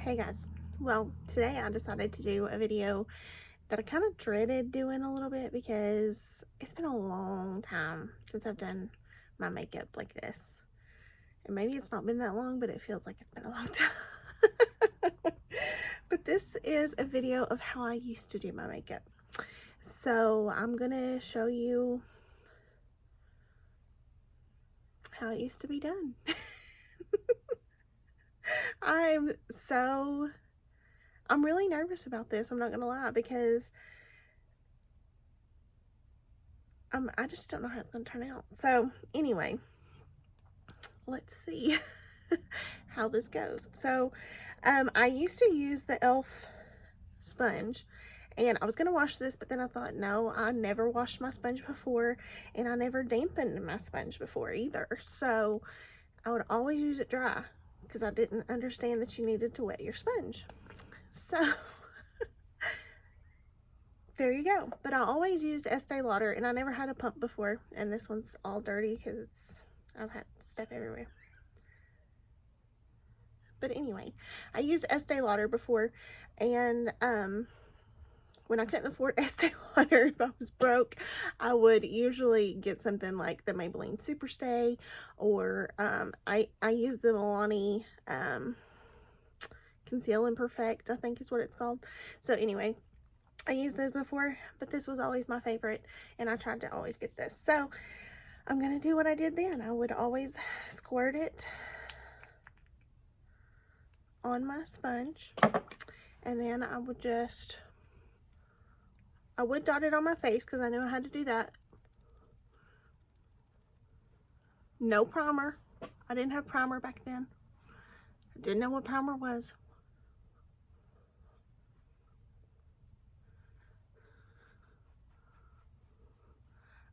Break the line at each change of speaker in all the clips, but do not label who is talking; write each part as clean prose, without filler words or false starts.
Hey guys, well today I decided to do a video that I kind of dreaded doing a little bit because it's been a long time since I've done my makeup like this. And maybe it's not been that long, but it feels like it's been a long time. But this is a video of how I used to do my makeup. So I'm gonna show you how it used to be done. I'm really nervous about this, I'm not gonna lie, because I just don't know how it's gonna turn out. So anyway, let's see how this goes. So I used to use the e.l.f. sponge, and I was gonna wash this, but then I thought, no, I never washed my sponge before, and I never dampened my sponge before either. So I would always use it dry because I didn't understand that you needed to wet your sponge. So there you go. But I always used Estee Lauder, and I never had a pump before, and this one's all dirty because I've had stuff everywhere. But anyway, I used Estee Lauder before, and when I couldn't afford Estee Lauder, if I was broke, I would usually get something like the Maybelline Superstay, or I use the Milani Conceal and Perfect, I think is what it's called. So anyway, I used those before, but this was always my favorite, and I tried to always get this. So I'm gonna do what I did then. I would always squirt it on my sponge, and then I would dot it on my face because I knew I had to do that. No primer. I didn't have primer back then. I didn't know what primer was.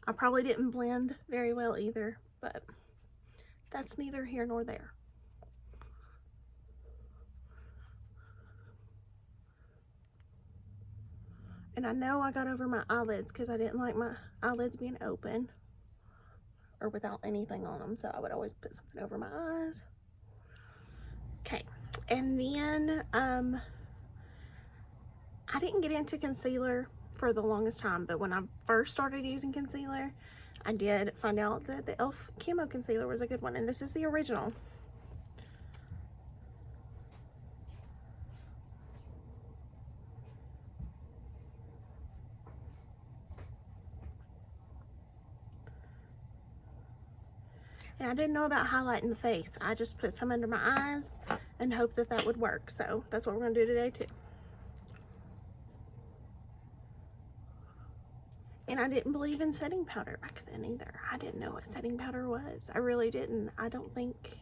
I probably didn't blend very well either, but that's neither here nor there. And I know I got over my eyelids because I didn't like my eyelids being open or without anything on them, so I would always put something over my eyes. Okay, and then I didn't get into concealer for the longest time, but when I first started using concealer, I did find out that the e.l.f. Camo Concealer was a good one, and this is the original. And I didn't know about highlighting the face. I just put some under my eyes and hoped that that would work. So that's what we're gonna do today too. And I didn't believe in setting powder back then either. I didn't know what setting powder was. I really didn't. I don't think.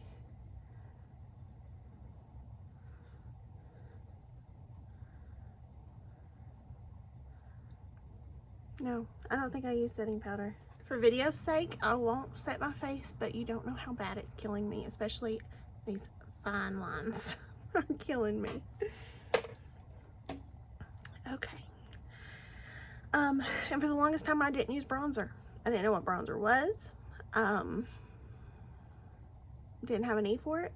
No, I don't think I use setting powder. For video's sake, I won't set my face, but you don't know how bad it's killing me, especially these fine lines are killing me. Okay. And for the longest time, I didn't use bronzer. I didn't know what bronzer was. Didn't have a need for it,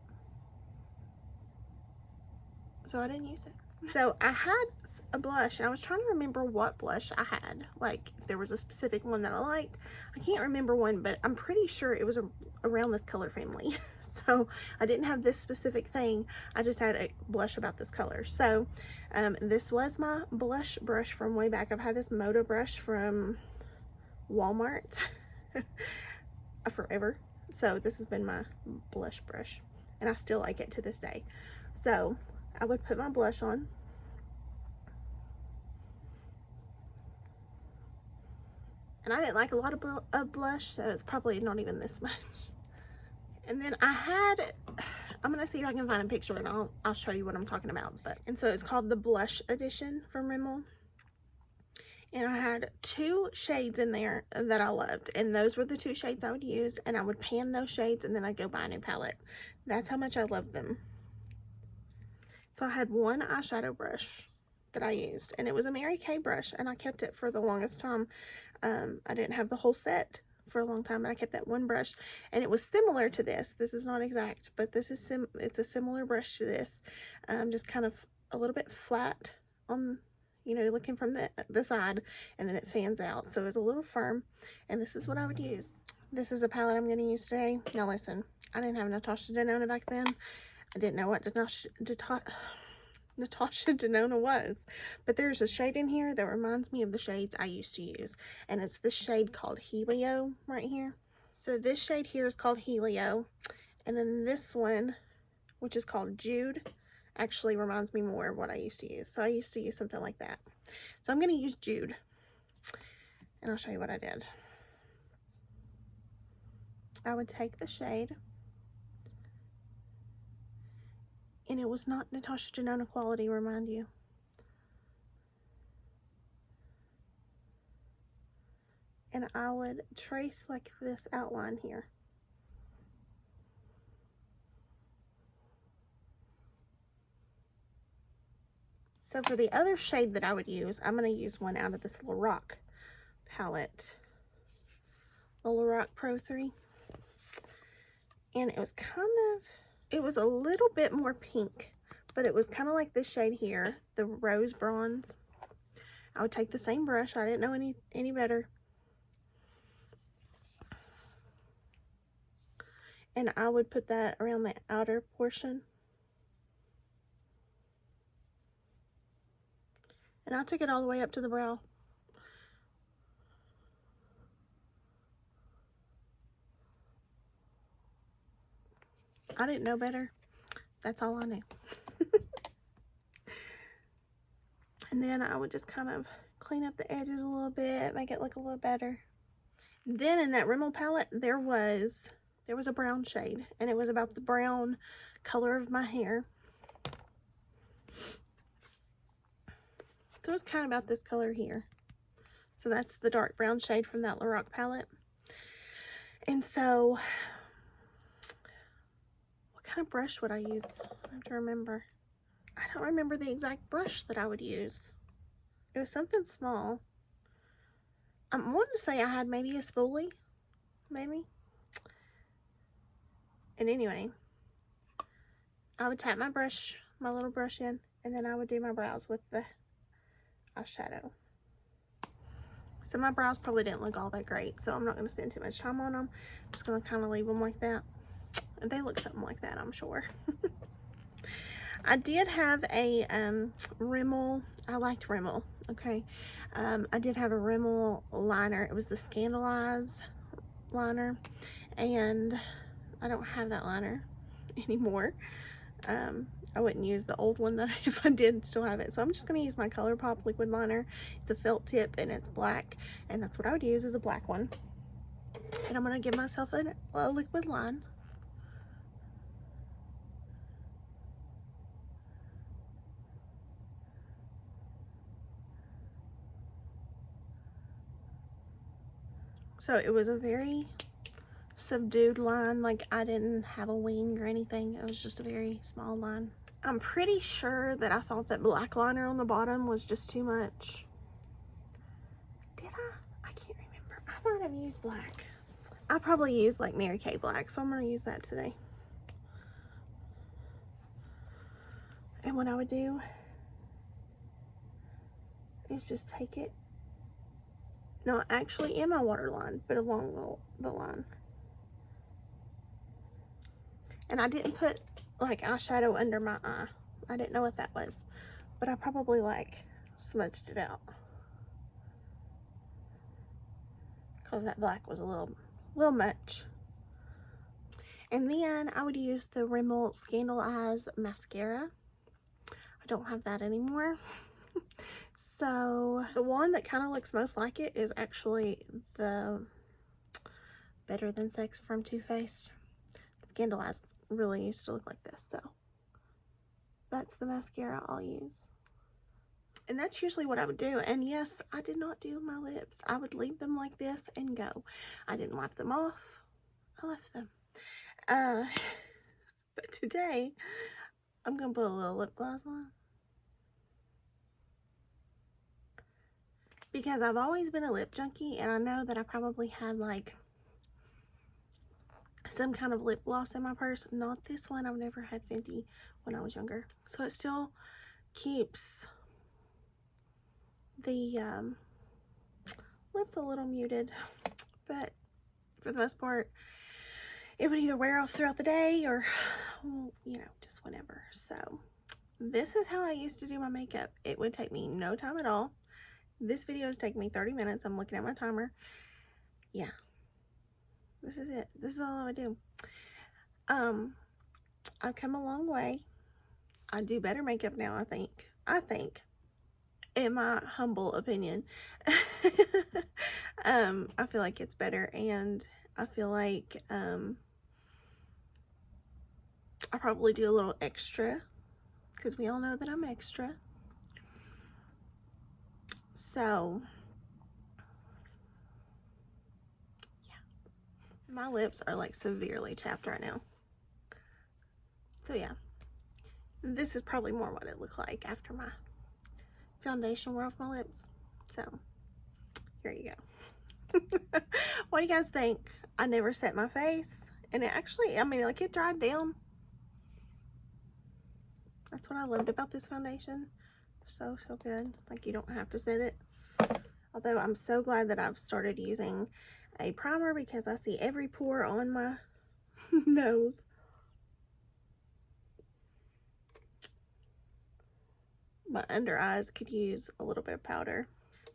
so I didn't use it. So I had a blush, and I was trying to remember what blush I had. Like, if there was a specific one that I liked. I can't remember one, but I'm pretty sure it was around this color family. So I didn't have this specific thing. I just had a blush about this color. So this was my blush brush from way back. I've had this Moda brush from Walmart forever. So this has been my blush brush, and I still like it to this day. So I would put my blush on. And I didn't like a lot of blush, so it's probably not even this much. And then I'm gonna see if I can find a picture, and I'll show you what I'm talking about. And so it's called the Blush Edition from Rimmel. And I had 2 shades in there that I loved, and those were the 2 shades I would use, and I would pan those shades, and then I'd go buy a new palette. That's how much I loved them. So I had one eyeshadow brush that I used, and it was a Mary Kay brush, and I kept it for the longest time. I didn't have the whole set for a long time, and I kept that one brush, and it was similar to this. This is not exact, but this is it's a similar brush to this, just kind of a little bit flat on, you know, looking from the side, and then it fans out, so it's a little firm, and this is what I would use. This is a palette I'm going to use today. Now listen, I didn't have Natasha Denona back then. I didn't know what Natasha Denona was, but there's a shade in here that reminds me of the shades I used to use, and it's this shade called Helio right here. So this shade here is called Helio, and then this one, which is called Jude, actually reminds me more of what I used to use. So I used to use something like that. So I'm going to use Jude, and I'll show you what I did. I would take the shade, and it was not Natasha Denona quality, remind you. And I would trace like this outline here. So for the other shade that I would use, I'm going to use one out of this Lorac palette, the Lorac Pro 3. And it was it was a little bit more pink, but it was kind of like this shade here, the Rose Bronze. I would take the same brush. I didn't know any better. And I would put that around the outer portion. And I took it all the way up to the brow. I didn't know better. That's all I knew. And then I would just kind of clean up the edges a little bit, make it look a little better. Then in that Rimmel palette, there was a brown shade, and it was about the brown color of my hair. So it's kind of about this color here. So that's the dark brown shade from that Lorac palette. And so, what kind of brush would I use? I have to remember. I don't remember the exact brush that I would use. It was something small. I wanted to say I had maybe a spoolie, maybe. And anyway, I would tap my little brush in, and then I would do my brows with the eyeshadow. So my brows probably didn't look all that great, so I'm not going to spend too much time on them. I'm just going to kind of leave them like that. And they look something like that, I'm sure. I did have a Rimmel. I liked Rimmel, okay. I did have a Rimmel liner. It was the Scandaleyes liner, and I don't have that liner anymore. I wouldn't use the old one that if I did still have it. So I'm just going to use my ColourPop liquid liner. It's a felt tip and it's black, and that's what I would use, is a black one. And I'm going to give myself a liquid line. So it was a very subdued line, like I didn't have a wing or anything. It was just a very small line. I'm pretty sure that I thought that black liner on the bottom was just too much. Did I? I can't remember. I might have used black. I probably used like Mary Kay black, so I'm going to use that today. And what I would do is just take it, not actually in my waterline, but along the line. And I didn't put like eyeshadow under my eye. I didn't know what that was, but I probably like smudged it out because that black was a little much. And then I would use the Rimmel Scandaleyes mascara. I don't have that anymore. So the one that kind of looks most like it is actually the Better Than Sex from Too Faced. Scandaleyes really used to look like this, so that's the mascara I'll use. And that's usually what I would do. And yes, I did not do my lips. I would leave them like this and go. I didn't wipe them off. I left them. But today, I'm going to put a little lip gloss on. Because I've always been a lip junkie, and I know that I probably had like some kind of lip gloss in my purse. Not this one. I've never had Fenty when I was younger. So it still keeps the lips a little muted. But for the most part, it would either wear off throughout the day or, you know, just whenever. So this is how I used to do my makeup. It would take me no time at all. This video is taking me 30 minutes. I'm looking at my timer. Yeah. This is it. This is all I would do. I've come a long way. I do better makeup now, I think. In my humble opinion. I feel like it's better, and I feel like I probably do a little extra, because we all know that I'm extra. So yeah, my lips are like severely chapped right now. So yeah, this is probably more what it looked like after my foundation wore off my lips. So here you go. What do you guys think? I never set my face, and it actually, I mean, like, it dried down. That's what I loved about this foundation. So good. Like, you don't have to set it. Although I'm so glad that I've started using a primer, because I see every pore on my nose. My under eyes could use a little bit of powder.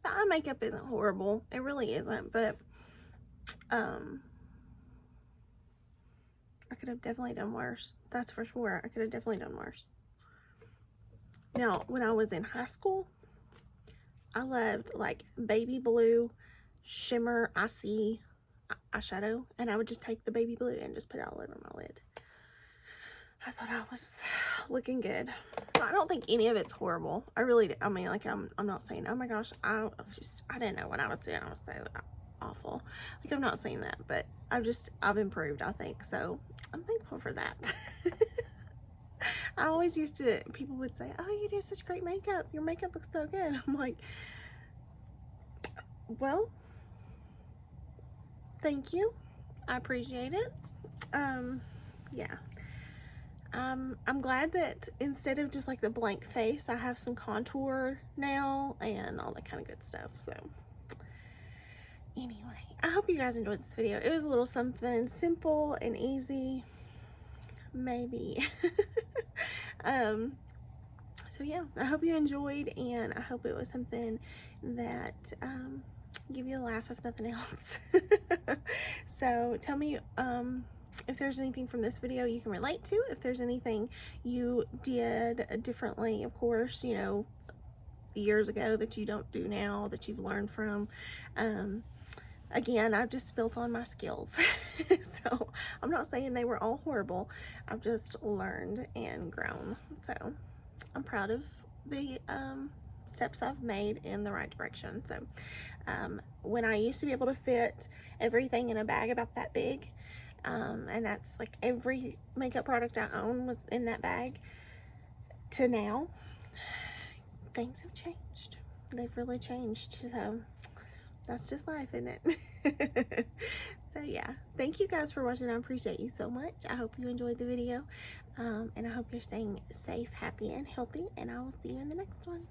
The eye makeup isn't horrible. It really isn't, but I could have definitely done worse. That's for sure. I could have definitely done worse. Now, when I was in high school, I loved like baby blue shimmer icy eyeshadow, and I would just take the baby blue and just put it all over my lid. I thought I was looking good. So I don't think any of it's horrible. I really, I mean, like, I'm not saying, oh my gosh, I didn't know what I was doing. I was so awful. Like, I'm not saying that, but I've improved, I think. So I'm thankful for that. I always used to, people would say, oh, you do such great makeup. Your makeup looks so good. I'm like, well, thank you. I appreciate it. Yeah. I'm glad that instead of just like the blank face, I have some contour now and all that kind of good stuff. So anyway, I hope you guys enjoyed this video. It was a little something simple and easy, maybe. So yeah, I hope you enjoyed, and I hope it was something that give you a laugh, if nothing else. So tell me if there's anything from this video you can relate to, if there's anything you did differently, of course, you know, years ago that you don't do now, that you've learned from. Again, I've just built on my skills. So I'm not saying they were all horrible. I've just learned and grown. So I'm proud of the steps I've made in the right direction. So when I used to be able to fit everything in a bag about that big, and that's like every makeup product I own was in that bag, to now, things have changed. They've really changed. So that's just life, isn't it? So yeah, thank you guys for watching. I appreciate you so much. I hope you enjoyed the video, and I hope you're staying safe, happy, and healthy, and I will see you in the next one.